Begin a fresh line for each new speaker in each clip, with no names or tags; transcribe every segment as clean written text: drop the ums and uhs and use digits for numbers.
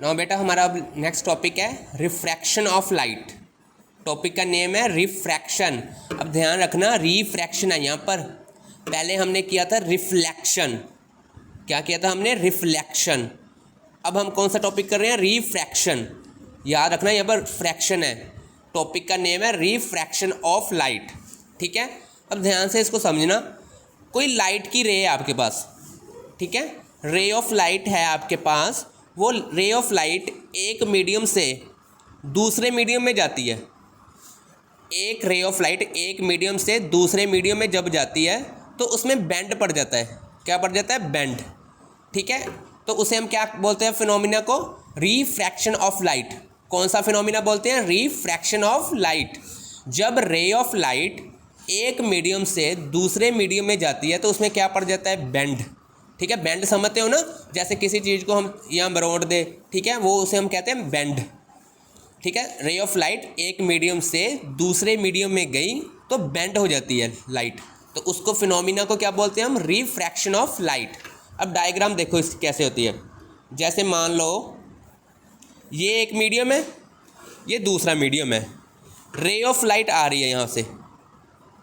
Now बेटा हमारा अब नेक्स्ट टॉपिक है रिफ्रैक्शन ऑफ लाइट। टॉपिक का नेम है रिफ्रैक्शन। अब ध्यान रखना रिफ्रैक्शन है यहाँ पर, पहले हमने किया था रिफ्लेक्शन। क्या किया था हमने? रिफ्लेक्शन। अब हम कौन सा टॉपिक कर रहे हैं? रिफ्रैक्शन। याद रखना यहाँ पर फ्रैक्शन है। टॉपिक का नेम है रिफ्रैक्शन ऑफ लाइट। ठीक है, अब ध्यान से इसको समझना। कोई लाइट की रे है आपके पास, ठीक है, रे ऑफ लाइट है आपके पास। वो रे ऑफ लाइट एक मीडियम से दूसरे मीडियम में जाती है। एक रे ऑफ लाइट एक मीडियम से दूसरे मीडियम में जब जाती है तो उसमें बेंड पड़ जाता है। क्या पड़ जाता है? बेंड। ठीक है, तो उसे हम क्या बोलते हैं? फिनोमिना को रिफ्रैक्शन ऑफ लाइट। कौन सा फिनोमिना बोलते हैं? Refraction of light. जब रे ऑफ लाइट एक मीडियम से दूसरे मीडियम में जाती है तो उसमें क्या पड़ जाता है? बेंड। ठीक है, बेंड समझते हो ना? जैसे किसी चीज़ को हम यहाँ मरोड़ दे, ठीक है, वो उसे हम कहते हैं बेंड। ठीक है, रे ऑफ लाइट एक मीडियम से दूसरे मीडियम में गई तो बेंड हो जाती है लाइट, तो उसको फिनोमिना को क्या बोलते हैं हम? Refraction of light. अब डायग्राम देखो इसकी कैसे होती है। जैसे मान लो ये एक मीडियम है, ये दूसरा मीडियम है। रे ऑफ लाइट आ रही है यहाँ से,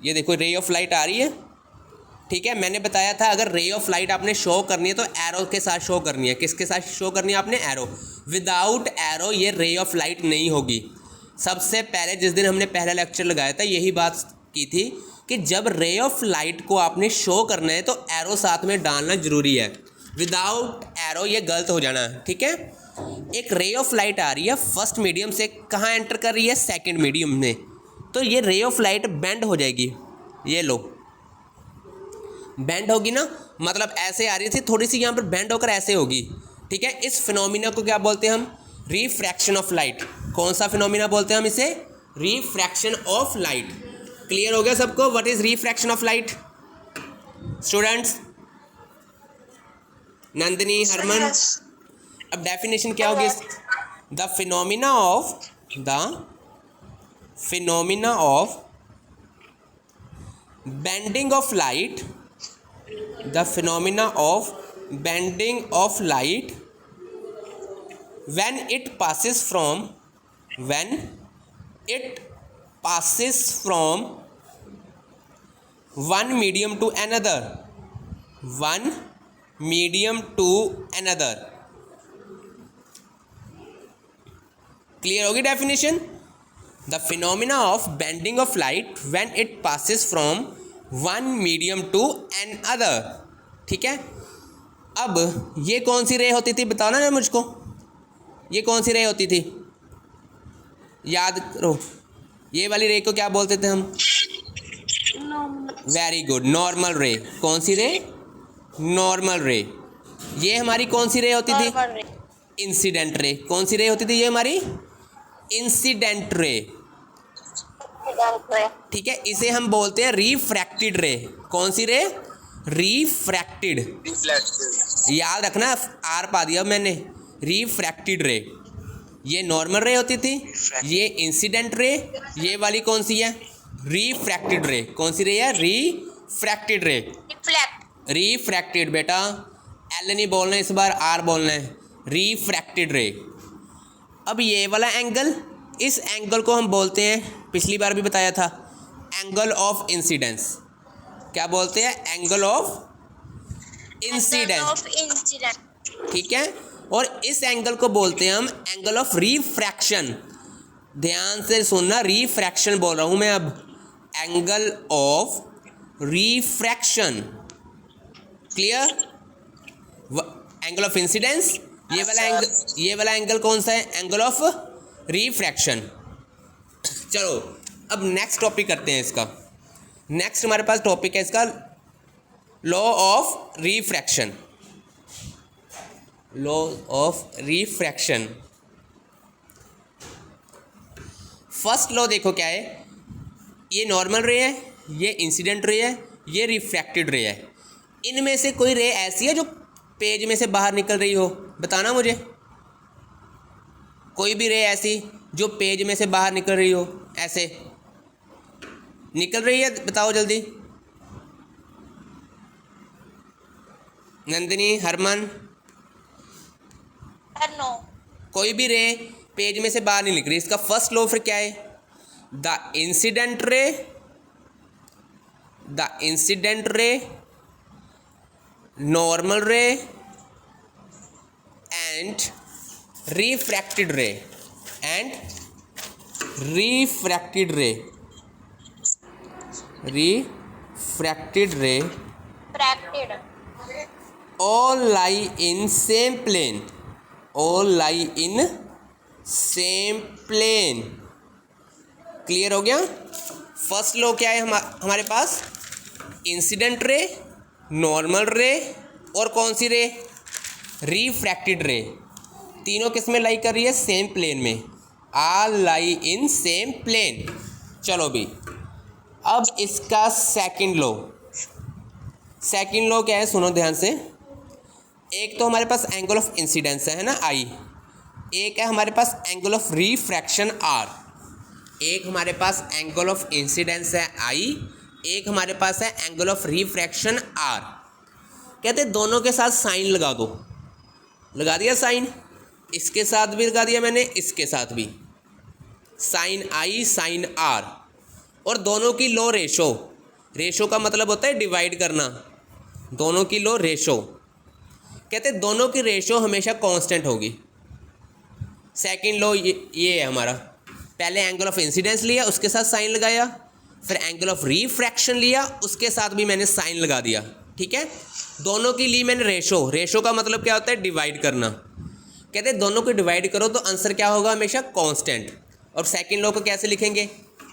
ये देखो रे ऑफ लाइट आ रही है। ठीक है, मैंने बताया था अगर रे ऑफ लाइट आपने शो करनी है तो एरो के साथ शो करनी है। किसके साथ शो करनी है आपने? एरो। विदाउट एरो ये रे ऑफ लाइट नहीं होगी। सबसे पहले जिस दिन हमने पहला लेक्चर लगाया था यही बात की थी कि जब रे ऑफ लाइट को आपने शो करना है तो एरो साथ में डालना ज़रूरी है। विदाउट एरो ये गलत हो जाना है। ठीक है, एक रे ऑफ लाइट आ रही है फर्स्ट मीडियम से, कहाँ एंटर कर रही है? सेकेंड मीडियम में। तो ये रे ऑफ लाइट बेंड हो जाएगी। ये लो बेंड होगी ना, मतलब ऐसे आ रही थी थोड़ी सी, यहाँ पर बेंड होकर ऐसे होगी। ठीक है, इस फिनोमिना को क्या बोलते हैं हम? Refraction of light. कौन सा फिनोमिना बोलते हैं हम इसे? Refraction of light. क्लियर हो गया सबको? What is refraction of light students? Nandini, Harman, अब डेफिनेशन क्या होगी? The phenomena of bending of light, the phenomena of bending of light when it passes from one medium to another, clear होगी definition? The phenomena of bending of light when it passes from one medium to another. ठीक है, अब ये कौन सी रे होती थी? बताओ ना मुझको, ये कौन सी रे होती थी? याद करो, ये वाली रे को क्या बोलते थे हम? वेरी गुड, नॉर्मल रे। कौन सी रे? नॉर्मल रे। ये हमारी कौन सी रे होती थी? Incident ray. कौन सी रे होती थी? ये हमारी इंसिडेंट रे। ठीक है, इसे हम बोलते हैं रिफ्रैक्टेड रे। कौन सी रे? रिफ्रैक्टेड। याद रखना, आर पा दिया मैंने। रिफ्रैक्टेड रे ये नॉर्मल रे होती थी, ये इंसिडेंट रे, ये वाली कौन सी है? रिफ्रैक्टेड रे। कौन सी रे है? रिफ्रैक्टेड रे। रिफ्रैक्टेड बेटा, एल नहीं बोलना इस बार, आर बोलना है। रिफ्रैक्टेड रे। अब ये वाला एंगल, इस एंगल को हम बोलते हैं, पिछली बार भी बताया था, एंगल ऑफ इंसिडेंस। क्या बोलते हैं? Angle of incidence. ठीक है, और इस एंगल को बोलते हैं हम एंगल ऑफ रिफ्रैक्शन। ध्यान से सुनना, रिफ्रैक्शन बोल रहा हूं मैं अब। Angle of refraction, clear? Angle of incidence, ये वाला एंगल कौन सा है? Angle of refraction. चलो अब नेक्स्ट टॉपिक करते हैं इसका। नेक्स्ट हमारे पास टॉपिक है इसका law of refraction. Law of refraction. First law देखो क्या है? ये नॉर्मल रे है, ये इंसिडेंट रे है, ये रिफ्रैक्टेड रे है। इनमें से कोई रे ऐसी है जो पेज में से बाहर निकल रही हो? बताना मुझे, कोई भी रे ऐसी जो पेज में से बाहर निकल रही हो, ऐसे निकल रही है, बताओ जल्दी। नंदिनी, हरमन, कोई भी रे पेज में से बाहर नहीं निकल रही, इसका फर्स्ट लॉ फिर क्या है? द इंसिडेंट रे, नॉर्मल रे एंड रिफ्रैक्टेड रे all lie in same plane। Clear हो गया? फर्स्ट लॉ क्या है हमारे पास? इंसिडेंट रे, नॉर्मल रे और कौन सी रे? रिफ्रैक्टेड रे। तीनों किस में लाई कर रही है? सेम प्लेन में। All lie in same plane. चलो भी, अब इसका सेकंड लॉ क्या है? सुनो ध्यान से। एक तो हमारे पास एंगल ऑफ इंसिडेंस है ना, आई। एक है हमारे पास एंगल ऑफ रिफ्रैक्शन, आर। एक हमारे पास एंगल ऑफ इंसिडेंस है आई, एक हमारे पास है एंगल ऑफ रिफ्रैक्शन, आर। कहते दोनों के साथ साइन लगा दो। लगा दिया साइन, इसके साथ भी लगा दिया मैंने, इसके साथ भी। Sine I, sine R. और दोनों की लो रेशो का मतलब होता है डिवाइड करना। दोनों की लो रेशो, कहते दोनों की रेशो हमेशा कांस्टेंट होगी। सेकंड लॉ ये है हमारा। पहले एंगल ऑफ इंसिडेंस लिया, उसके साथ साइन लगाया, फिर एंगल ऑफ रिफ्रैक्शन लिया, उसके साथ भी मैंने साइन लगा दिया। ठीक है, दोनों की ली मैंने रेशो का मतलब क्या होता है? डिवाइड करना। कहते दोनों को डिवाइड करो तो आंसर क्या होगा? हमेशा कांस्टेंट। और सेकंड लॉ को कैसे लिखेंगे?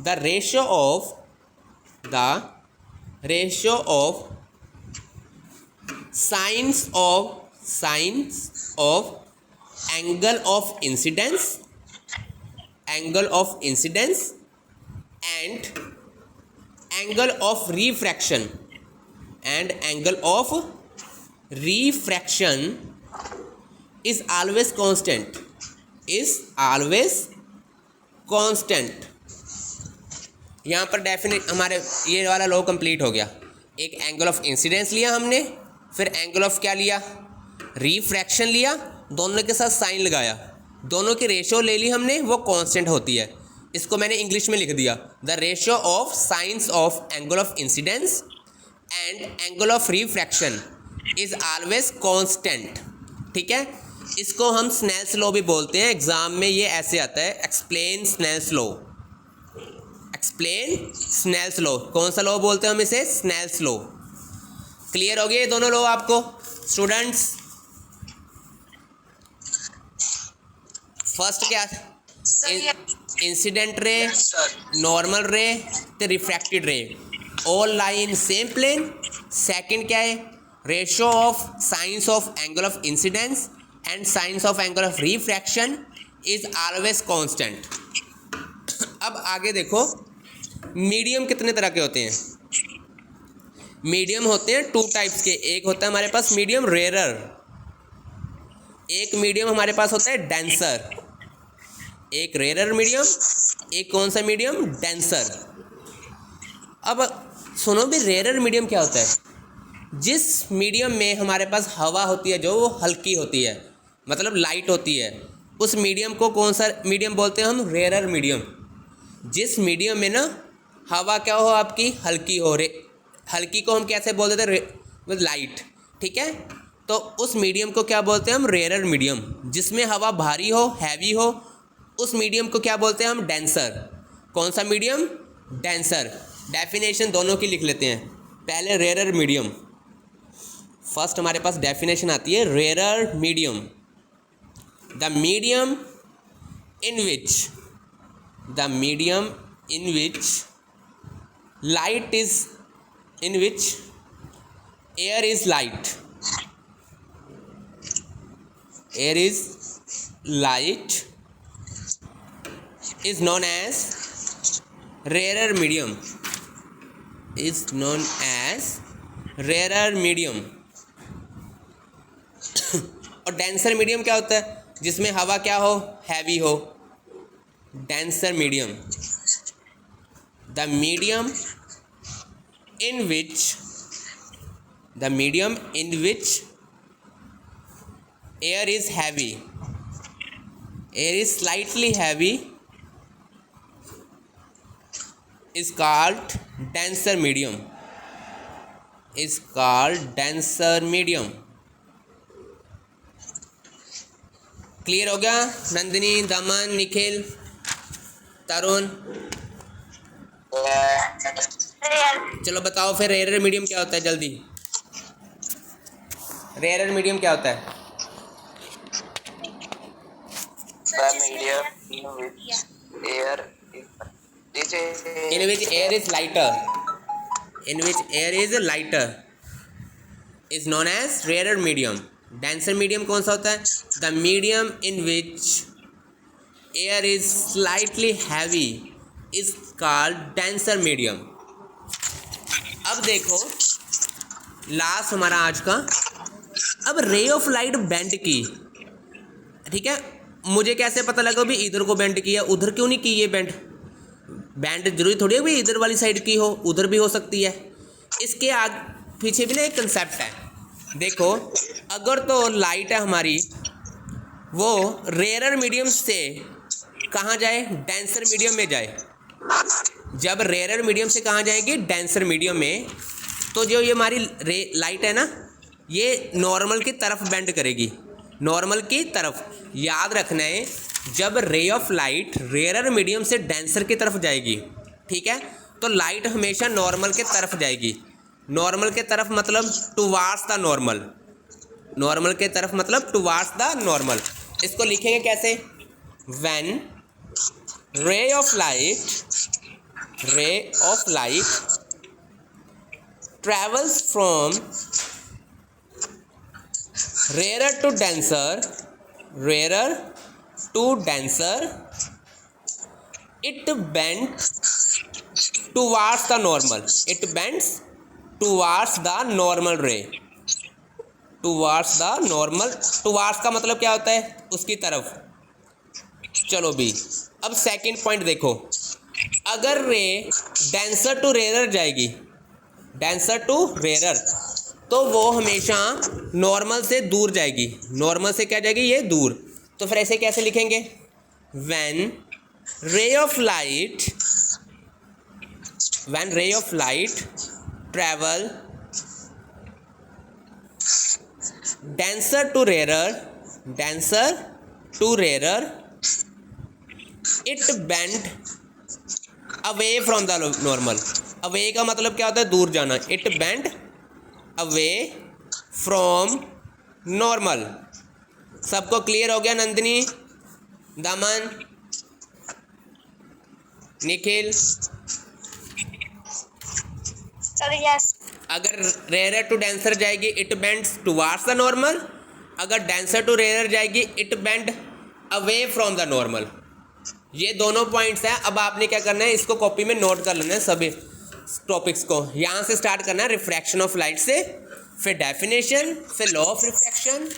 The ratio of sines of angle of incidence and angle of refraction is always constant. यहाँ पर डेफिनेट हमारे ये वाला लॉ कंप्लीट हो गया। एक एंगल ऑफ इंसिडेंस लिया हमने, फिर एंगल ऑफ क्या लिया? रिफ्रैक्शन लिया, दोनों के साथ साइन लगाया, दोनों की रेशो ले ली हमने, वो कांस्टेंट होती है। इसको मैंने इंग्लिश में लिख दिया, the ratio of sines of angle of incidence and angle of refraction is always constant. ठीक है, इसको हम स्नेल्स लॉ भी बोलते हैं। एग्जाम में ये ऐसे आता है, एक्सप्लेन स्नेल्स लॉ। कौन सा लॉ बोलते हैं हम इसे? Snell's law. क्लियर हो गया ये दोनों लॉ आपको स्टूडेंट्स? फर्स्ट क्या? इंसिडेंट रे, नॉर्मल रे ते refracted ray, all lie in same plane. Second क्या है? Ratio of sines of angle of incidence and sines of angle of refraction is always constant. अब आगे देखो, medium कितने तरह के होते हैं? मीडियम होते हैं टू टाइप्स के। एक होता है हमारे पास मीडियम रेयरर, एक मीडियम हमारे पास होता है डेंसर। एक रेयरर मीडियम, एक कौन सा मीडियम? डेंसर। अब सुनो भी, रेयरर मीडियम क्या होता है? जिस मीडियम में हमारे पास हवा होती है जो वो हल्की होती है, मतलब लाइट होती है, उस मीडियम को कौन सा मीडियम बोलते हैं हम? Rarer medium. जिस मीडियम में ना हवा क्या हो आपकी? हल्की हो। हल्की को हम कैसे बोल देते हैं? लाइट। ठीक है, तो उस मीडियम को क्या बोलते हैं हम? Rarer medium. जिसमें हवा भारी हो, हैवी हो, उस मीडियम को क्या बोलते हैं हम? डेंसर। कौन सा मीडियम? डेंसर। डेफिनेशन दोनों की लिख लेते हैं। पहले रेयरर मीडियम, फर्स्ट हमारे पास डेफिनेशन आती है rarer medium, the medium in which light is in which air is light is known as rarer medium, और डेंसर मीडियम क्या होता है? जिसमें हवा क्या हो? हैवी हो। Denser medium, the medium in which air is heavy air is slightly heavy is called denser medium, is called denser medium. Clear हो गया? नंदिनी, दमन, निखिल, तरुण, चलो बताओ फिर रेयर मीडियम क्या होता है जल्दी। रेयर मीडियम क्या होता है? In which air is lighter, in which air is lighter is known as rarer medium. Denser medium कौन सा होता है? The medium in which air is slightly heavy is called denser medium. अब देखो last हमारा आज का, अब रे ऑफ लाइट बेंड की, ठीक है, मुझे कैसे पता लगा भी इधर को बेंड किया, उधर क्यों नहीं की ये बेंड? बैंड जरूरी थोड़ी है भी इधर वाली साइड की हो, उधर भी हो सकती है। इसके पीछे भी ना एक कंसेप्ट है। देखो अगर तो लाइट है हमारी वो रेयर मीडियम से कहाँ जाए? डेंसर मीडियम में जाए। जब रेयर मीडियम से कहाँ जाएगी? डेंसर मीडियम में। तो जो ये हमारी लाइट है ना, ये नॉर्मल की तरफ बेंड करेगी, नॉर्मल की तरफ। याद रखना है जब ray of light rare medium से डेंसर की तरफ जाएगी, ठीक है, तो लाइट हमेशा नॉर्मल के तरफ जाएगी। नॉर्मल के तरफ मतलब टुवार्ड्स द नॉर्मल, नॉर्मल के तरफ मतलब टुवार्ड्स द नॉर्मल। इसको लिखेंगे कैसे? When ray of light travels from rare to denser, rarer to denser, it bends towards the normal, it bends towards the normal ray, towards the normal, towards का मतलब क्या होता है? उसकी तरफ। चलो भी अब सेकंड पॉइंट देखो, अगर रे डेंसर टू रेयर जाएगी, डेंसर टू रेयर, तो वो हमेशा नॉर्मल से दूर जाएगी। नॉर्मल से क्या जाएगी? ये दूर। तो फिर ऐसे कैसे लिखेंगे? When ray of light travel denser to rare, it bend away from the normal. Away का मतलब क्या होता है? दूर जाना। It bend away from normal. सबको क्लियर हो गया? नंदिनी, दमन, निखिल,
यस।
अगर रेयर टू डेंसर जाएगी it bends towards the normal, अगर डेंसर टू रेयर जाएगी it bend away from the normal. ये दोनों पॉइंट्स हैं। अब आपने क्या करना है? इसको कॉपी में नोट कर लेना है सभी टॉपिक्स को। यहाँ से स्टार्ट करना है रिफ्रैक्शन ऑफ लाइट से, फिर डेफिनेशन, फिर लॉ ऑफ रिफ्रैक्शन,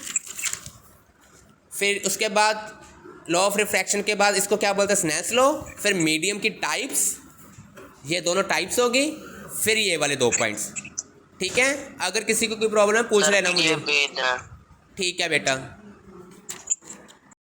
फिर उसके बाद लॉ ऑफ रिफ्रैक्शन के बाद इसको क्या बोलते हैं? स्नेल्स लॉ, फिर मीडियम की टाइप्स, ये दोनों टाइप्स होगी, फिर ये वाले दो पॉइंट्स। ठीक है, अगर किसी को कोई प्रॉब्लम है पूछ लेना मुझे। ठीक है बेटा।